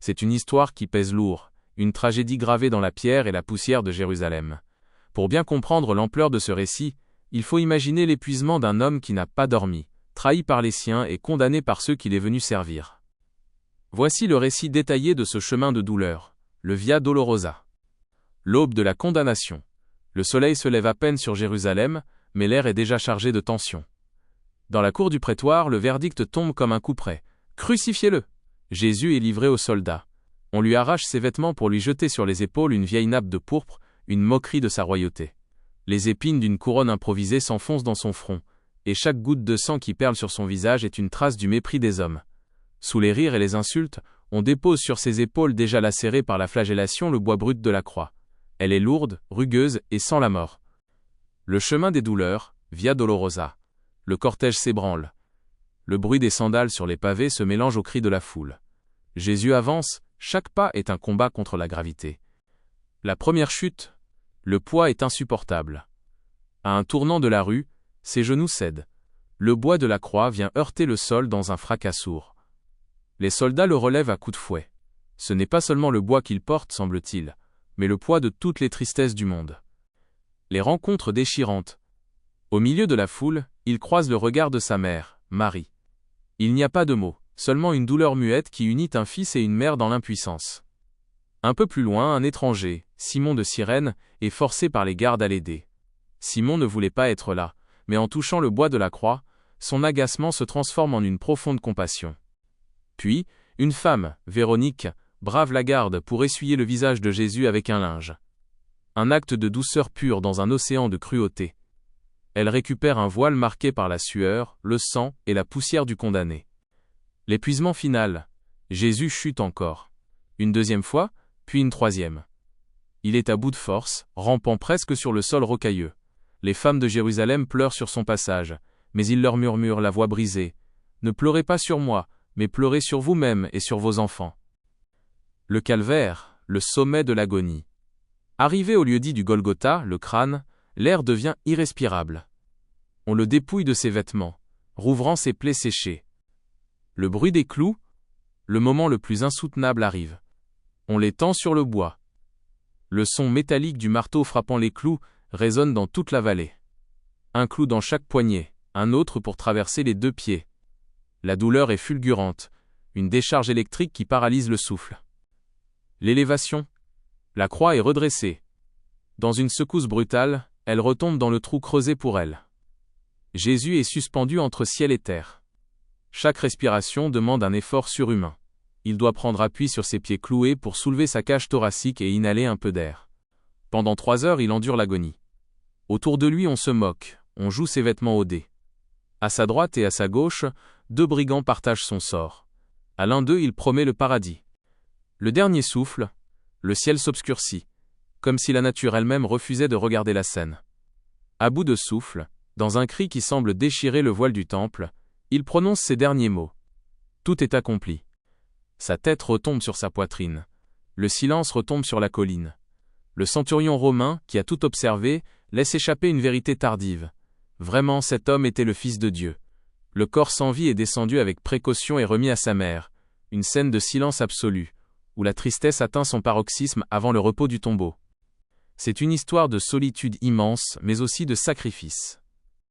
C'est une histoire qui pèse lourd, une tragédie gravée dans la pierre et la poussière de Jérusalem. Pour bien comprendre l'ampleur de ce récit, il faut imaginer l'épuisement d'un homme qui n'a pas dormi, trahi par les siens et condamné par ceux qu'il est venu servir. Voici le récit détaillé de ce chemin de douleur, le Via Dolorosa. L'aube de la condamnation. Le soleil se lève à peine sur Jérusalem, mais l'air est déjà chargé de tension. Dans la cour du prétoire, le verdict tombe comme un couperet. Crucifiez-le! Jésus est livré aux soldats. On lui arrache ses vêtements pour lui jeter sur les épaules une vieille nappe de pourpre, une moquerie de sa royauté. Les épines d'une couronne improvisée s'enfoncent dans son front, et chaque goutte de sang qui perle sur son visage est une trace du mépris des hommes. Sous les rires et les insultes, on dépose sur ses épaules déjà lacérées par la flagellation le bois brut de la croix. Elle est lourde, rugueuse et sent la mort. Le chemin des douleurs, Via Dolorosa. Le cortège s'ébranle. Le bruit des sandales sur les pavés se mélange aux cris de la foule. Jésus avance, chaque pas est un combat contre la gravité. La première chute, le poids est insupportable. À un tournant de la rue, ses genoux cèdent. Le bois de la croix vient heurter le sol dans un fracas sourd. Les soldats le relèvent à coups de fouet. Ce n'est pas seulement le bois qu'il porte, semble-t-il, mais le poids de toutes les tristesses du monde. Les rencontres déchirantes. Au milieu de la foule, il croise le regard de sa mère, Marie. Il n'y a pas de mots, seulement une douleur muette qui unit un fils et une mère dans l'impuissance. Un peu plus loin, un étranger, Simon de Cyrène, est forcé par les gardes à l'aider. Simon ne voulait pas être là, mais en touchant le bois de la croix, son agacement se transforme en une profonde compassion. Puis, une femme, Véronique, brave la garde pour essuyer le visage de Jésus avec un linge. Un acte de douceur pure dans un océan de cruauté. Elle récupère un voile marqué par la sueur, le sang et la poussière du condamné. L'épuisement final. Jésus chute encore. Une deuxième fois, puis une troisième. Il est à bout de force, rampant presque sur le sol rocailleux. Les femmes de Jérusalem pleurent sur son passage, mais il leur murmure la voix brisée. « Ne pleurez pas sur moi, mais pleurez sur vous-même et sur vos enfants. » Le calvaire, le sommet de l'agonie. Arrivé au lieu-dit du Golgotha, le crâne, l'air devient irrespirable. On le dépouille de ses vêtements, rouvrant ses plaies séchées. Le bruit des clous, le moment le plus insoutenable arrive. On les tend sur le bois. Le son métallique du marteau frappant les clous résonne dans toute la vallée. Un clou dans chaque poignet, un autre pour traverser les deux pieds. La douleur est fulgurante, une décharge électrique qui paralyse le souffle. L'élévation. La croix est redressée. Dans une secousse brutale, elle retombe dans le trou creusé pour elle. Jésus est suspendu entre ciel et terre. Chaque respiration demande un effort surhumain. Il doit prendre appui sur ses pieds cloués pour soulever sa cage thoracique et inhaler un peu d'air. Pendant 3 heures, il endure l'agonie. Autour de lui, on se moque, on joue ses vêtements au dé. À sa droite et à sa gauche, 2 brigands partagent son sort. À l'un d'eux, il promet le paradis. Le dernier souffle, le ciel s'obscurcit, comme si la nature elle-même refusait de regarder la scène. À bout de souffle, dans un cri qui semble déchirer le voile du temple, il prononce ces derniers mots. Tout est accompli. Sa tête retombe sur sa poitrine. Le silence retombe sur la colline. Le centurion romain, qui a tout observé, laisse échapper une vérité tardive. Vraiment, cet homme était le Fils de Dieu. Le corps sans vie est descendu avec précaution et remis à sa mère. Une scène de silence absolu, où la tristesse atteint son paroxysme avant le repos du tombeau. C'est une histoire de solitude immense, mais aussi de sacrifice.